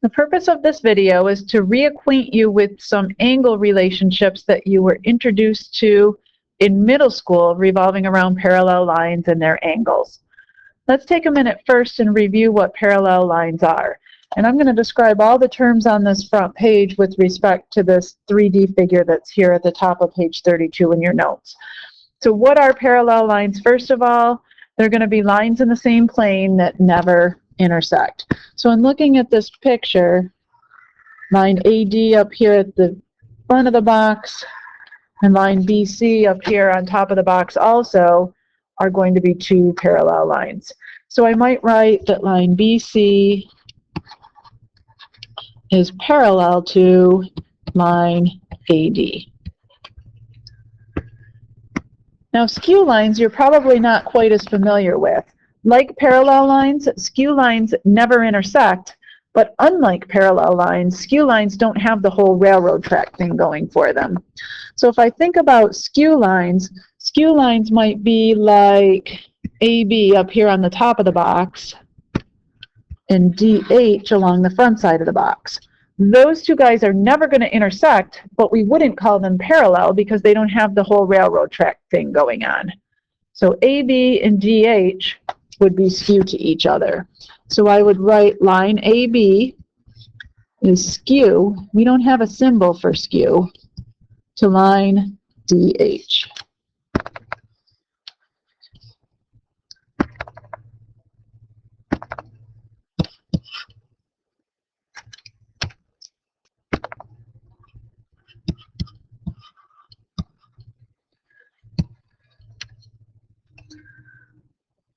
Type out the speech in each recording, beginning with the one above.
The purpose of this video is to reacquaint you with some angle relationships that you were introduced to in middle school revolving around parallel lines and their angles. Let's take a minute first and review what parallel lines are. And I'm going to describe all the terms on this front page with respect to this 3D figure that's here at the top of page 32 in your notes. So what are parallel lines? First of all, they're going to be lines in the same plane that never intersect. So in looking at this picture, line AD up here at the front of the box and line BC up here on top of the box also are going to be two parallel lines. So I might write that line BC is parallel to line AD. Now skew lines you're probably not quite as familiar with. Like parallel lines, skew lines never intersect, but unlike parallel lines, skew lines don't have the whole railroad track thing going for them. So if I think about skew lines might be like AB up here on the top of the box and DH along the front side of the box. Those two guys are never going to intersect, but we wouldn't call them parallel because they don't have the whole railroad track thing going on. So AB and DH would be skew to each other. So I would write line AB is skew. We don't have a symbol for skew to line DH.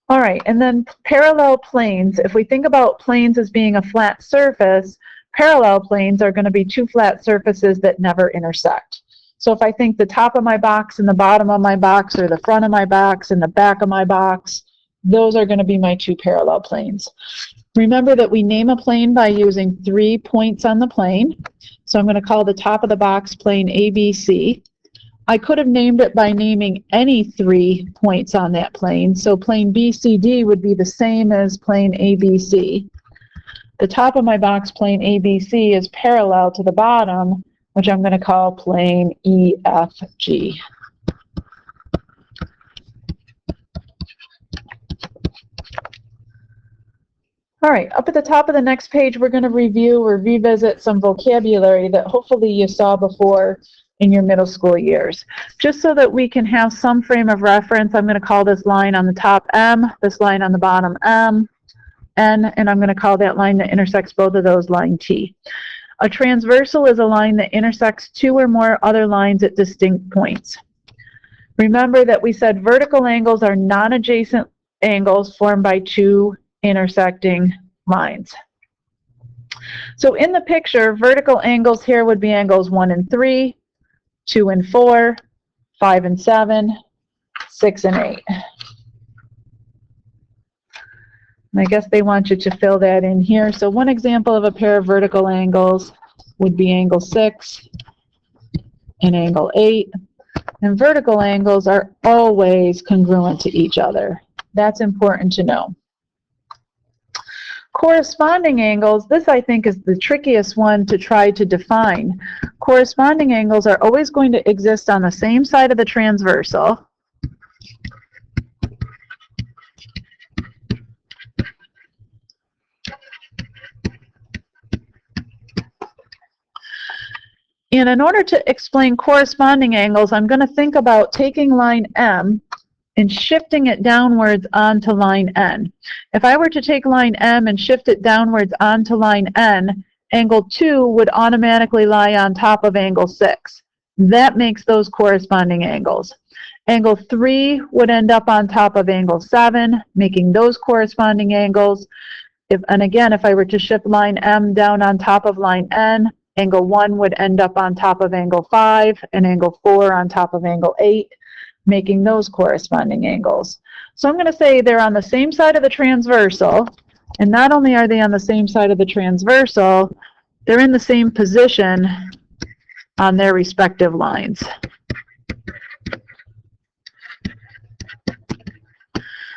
All right, and then parallel planes. If we think about planes as being a flat surface, parallel planes are going to be two flat surfaces that never intersect. So if I think the top of my box and the bottom of my box, or the front of my box and the back of my box, those are going to be my two parallel planes. Remember that we name a plane by using 3 points on the plane. So I'm going to call the top of the box plane ABC. I could have named it by naming any 3 points on that plane. So plane BCD would be the same as plane ABC. The top of my box plane ABC is parallel to the bottom, which I'm going to call plane EFG. All right, up at the top of the next page, we're going to review or revisit some vocabulary that hopefully you saw before in your middle school years. Just so that we can have some frame of reference, I'm going to call this line on the top M, this line on the bottom M, N, and I'm going to call that line that intersects both of those line T. A transversal is a line that intersects 2 or more other lines at distinct points. Remember that we said vertical angles are non-adjacent angles formed by 2 intersecting lines. So in the picture, vertical angles here would be angles 1 and 3, 2 and 4, 5 and 7, 6 and 8. And I guess they want you to fill that in here. So one example of a pair of vertical angles would be angle 6 and angle 8. And vertical angles are always congruent to each other. That's important to know. Corresponding angles, this I think is the trickiest one to try to define. Corresponding angles are always going to exist on the same side of the transversal. And in order to explain corresponding angles, I'm going to think about taking line M and shifting it downwards onto line N. If I were to take line M and shift it downwards onto line N, angle 2 would automatically lie on top of angle 6. That makes those corresponding angles. Angle 3 would end up on top of angle 7, making those corresponding angles. And again, if I were to shift line M down on top of line N, angle 1 would end up on top of angle 5, and angle 4 on top of angle 8. Making those corresponding angles. So I'm going to say they're on the same side of the transversal, and not only are they on the same side of the transversal, they're in the same position on their respective lines.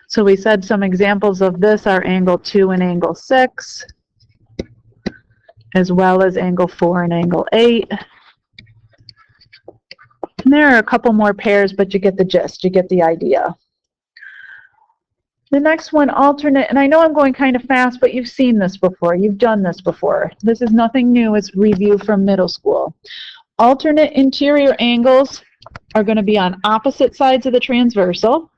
So we said some examples of this are angle 2 and angle 6, as well as angle 4 and angle 8. And there are a couple more pairs, but you get the gist, you get the idea. The next one, alternate, and I know I'm going kind of fast, but you've seen this before, you've done this before. This is nothing new, it's review from middle school. Alternate interior angles are going to be on opposite sides of the transversal.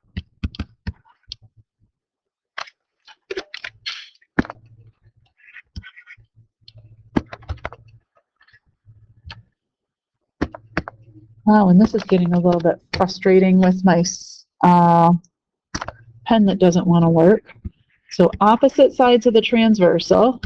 Wow, and this is getting a little bit frustrating with my pen that doesn't want to work. So opposite sides of the transversal.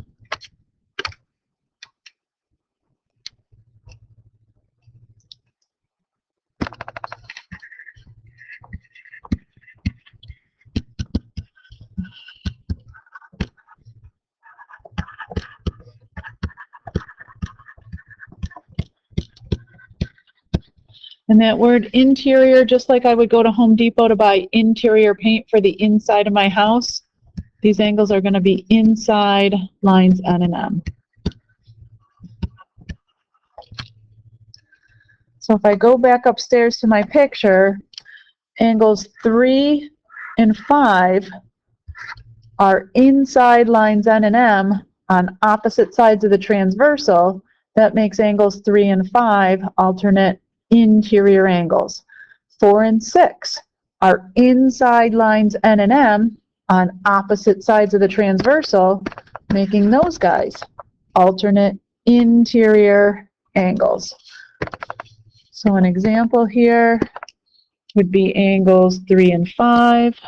And that word interior, just like I would go to Home Depot to buy interior paint for the inside of my house, these angles are going to be inside lines N and M. So if I go back upstairs to my picture, angles 3 and 5 are inside lines N and M on opposite sides of the transversal. That makes angles 3 and 5 alternate interior angles. 4 and 6 are inside lines N and M on opposite sides of the transversal, making those guys alternate interior angles. So an example here would be angles 3 and 5,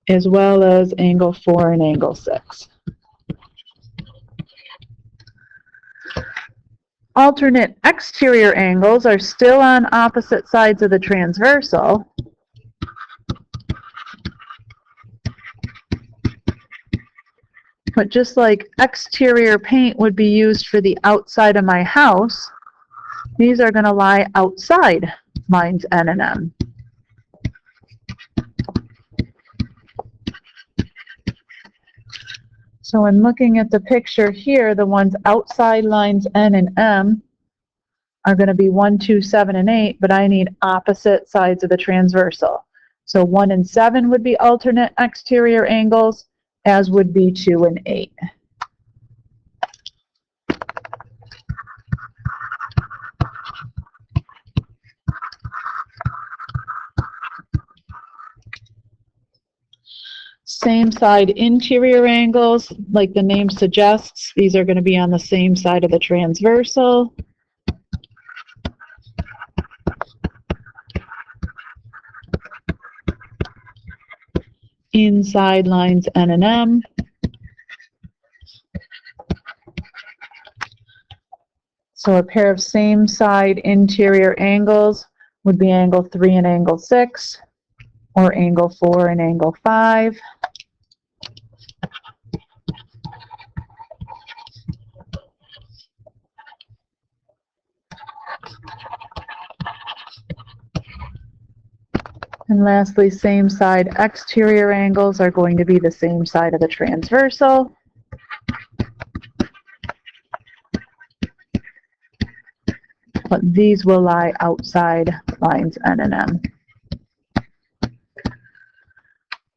as well as angle 4 and angle 6. Alternate exterior angles are still on opposite sides of the transversal. But just like exterior paint would be used for the outside of my house, these are going to lie outside lines N and M. So in looking at the picture here, the ones outside lines N and M are going to be 1, 2, 7, and 8, but I need opposite sides of the transversal. So 1 and 7 would be alternate exterior angles, as would be 2 and 8. Same side interior angles, like the name suggests, these are going to be on the same side of the transversal. Inside lines N and M. So a pair of same side interior angles would be angle 3 and angle 6, or angle 4 and angle 5. And lastly, same side exterior angles are going to be the same side of the transversal. But these will lie outside lines N and M.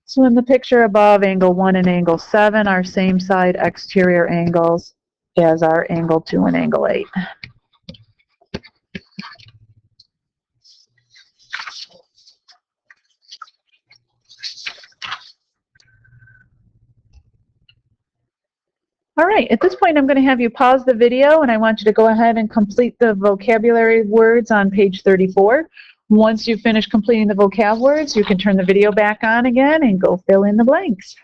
So in the picture above, angle 1 and angle 7 are same side exterior angles as are angle 2 and angle 8. All right, at this point I'm going to have you pause the video and I want you to go ahead and complete the vocabulary words on page 34. Once you finish completing the vocab words, you can turn the video back on again and go fill in the blanks.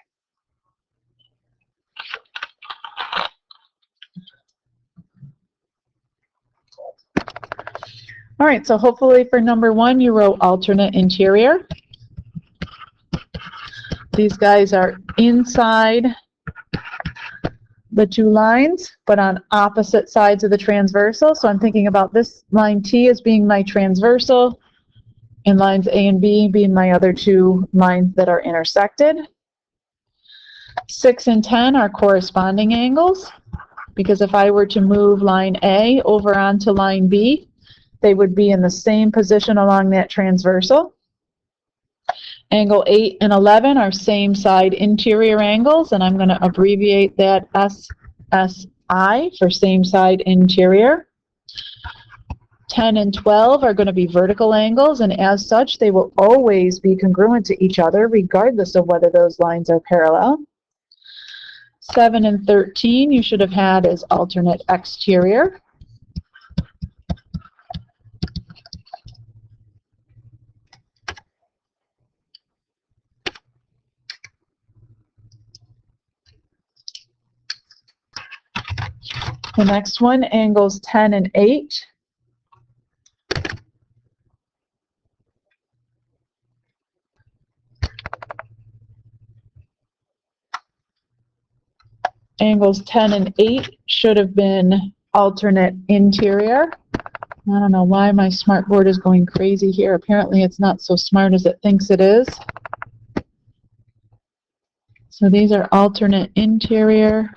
All right, so hopefully for number 1 you wrote alternate interior. These guys are inside the 2 lines, but on opposite sides of the transversal. So I'm thinking about this line T as being my transversal, and lines A and B being my other 2 lines that are intersected. 6 and 10 are corresponding angles, because if I were to move line A over onto line B, they would be in the same position along that transversal. Angle 8 and 11 are same side interior angles, and I'm going to abbreviate that SSI for same side interior. 10 and 12 are going to be vertical angles, and as such, they will always be congruent to each other, regardless of whether those lines are parallel. 7 and 13 you should have had as alternate exterior. The next one, angles 10 and 8. Angles 10 and 8 should have been alternate interior. I don't know why my smartboard is going crazy here. Apparently it's not so smart as it thinks it is. So these are alternate interior.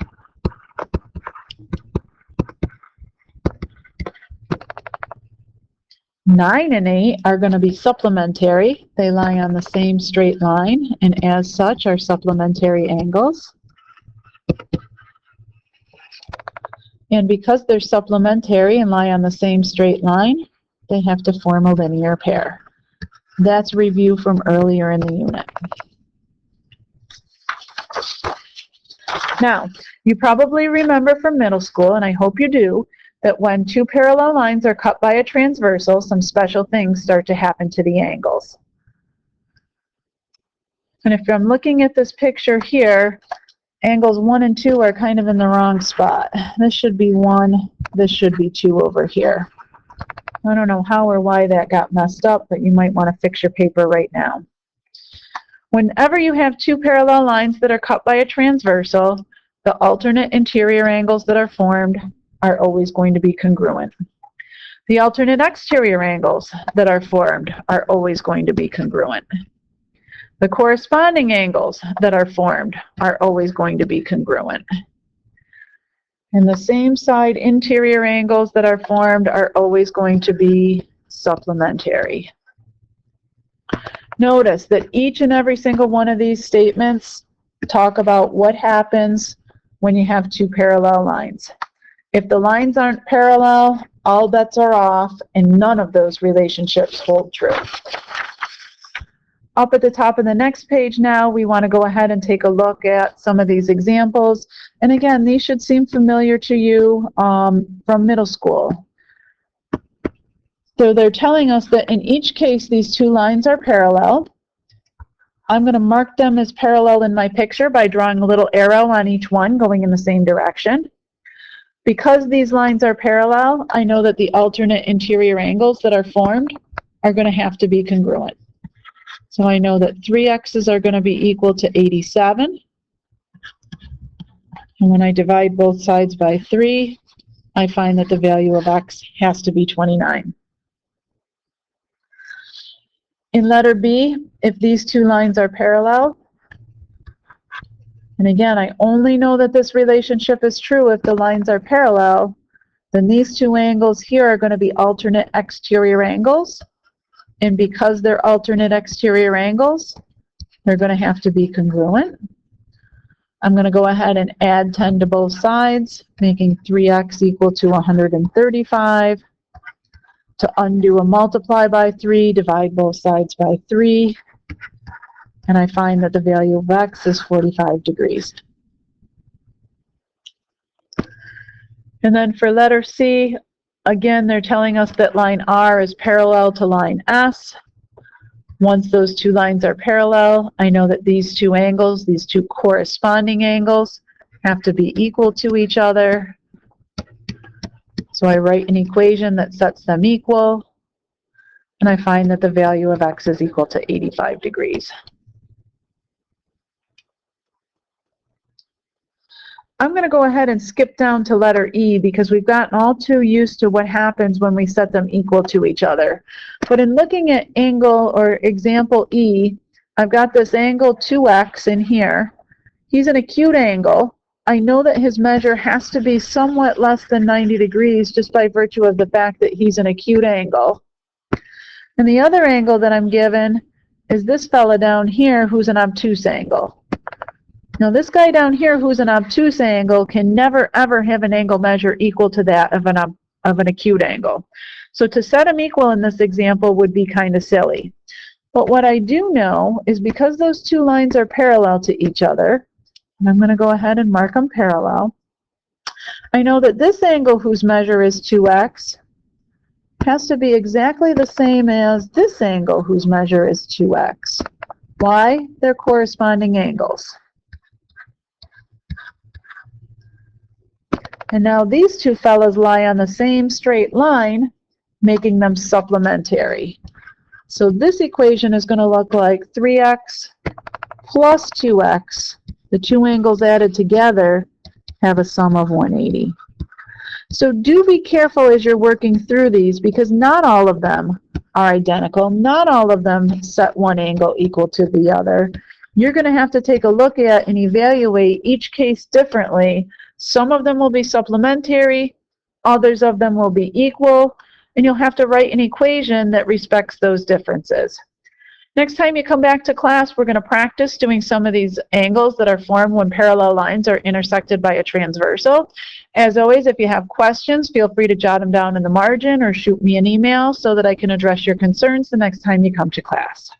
Nine and 8 are going to be supplementary. They lie on the same straight line, and as such are supplementary angles. And because they're supplementary and lie on the same straight line, they have to form a linear pair. That's review from earlier in the unit. Now, you probably remember from middle school, and I hope you do, that when two parallel lines are cut by a transversal, some special things start to happen to the angles. And if I'm looking at this picture here, angles 1 and 2 are kind of in the wrong spot. This should be 1, this should be 2 over here. I don't know how or why that got messed up, but you might want to fix your paper right now. Whenever you have two parallel lines that are cut by a transversal, the alternate interior angles that are formed are always going to be congruent. The alternate exterior angles that are formed are always going to be congruent. The corresponding angles that are formed are always going to be congruent. And the same side interior angles that are formed are always going to be supplementary. Notice that each and every single one of these statements talk about what happens when you have two parallel lines. If the lines aren't parallel, all bets are off, and none of those relationships hold true. Up at the top of the next page now, we want to go ahead and take a look at some of these examples. And again, these should seem familiar to you from middle school. So they're telling us that in each case, these two lines are parallel. I'm going to mark them as parallel in my picture by drawing a little arrow on each one going in the same direction. Because these lines are parallel, I know that the alternate interior angles that are formed are going to have to be congruent. So I know that 3x's are going to be equal to 87. And when I divide both sides by 3, I find that the value of x has to be 29. In letter B, if these two lines are parallel, and again, I only know that this relationship is true if the lines are parallel, then these two angles here are going to be alternate exterior angles. And because they're alternate exterior angles, they're going to have to be congruent. I'm going to go ahead and add 10 to both sides, making 3x equal to 135. To undo a multiply by 3, divide both sides by 3. And I find that the value of x is 45 degrees. And then for letter C, again, they're telling us that line R is parallel to line S. Once those two lines are parallel, I know that these two angles, these two corresponding angles, have to be equal to each other. So I write an equation that sets them equal, and I find that the value of x is equal to 85 degrees. I'm going to go ahead and skip down to letter E because we've gotten all too used to what happens when we set them equal to each other. But in looking at angle or example E, I've got this angle 2x in here. He's an acute angle. I know that his measure has to be somewhat less than 90 degrees just by virtue of the fact that he's an acute angle. And the other angle that I'm given is this fella down here who's an obtuse angle. Now this guy down here who's an obtuse angle can never ever have an angle measure equal to that of an acute angle. So to set them equal in this example would be kind of silly. But what I do know is because those two lines are parallel to each other, and I'm going to go ahead and mark them parallel, I know that this angle whose measure is 2x has to be exactly the same as this angle whose measure is 2x. Why? They're corresponding angles. And now these two fellas lie on the same straight line, making them supplementary. So this equation is going to look like 3x plus 2x. The two angles added together have a sum of 180. So do be careful as you're working through these, because not all of them are identical. Not all of them set one angle equal to the other. You're going to have to take a look at and evaluate each case differently. Some of them will be supplementary, others of them will be equal, and you'll have to write an equation that respects those differences. Next time you come back to class, we're going to practice doing some of these angles that are formed when parallel lines are intersected by a transversal. As always, if you have questions, feel free to jot them down in the margin or shoot me an email so that I can address your concerns the next time you come to class.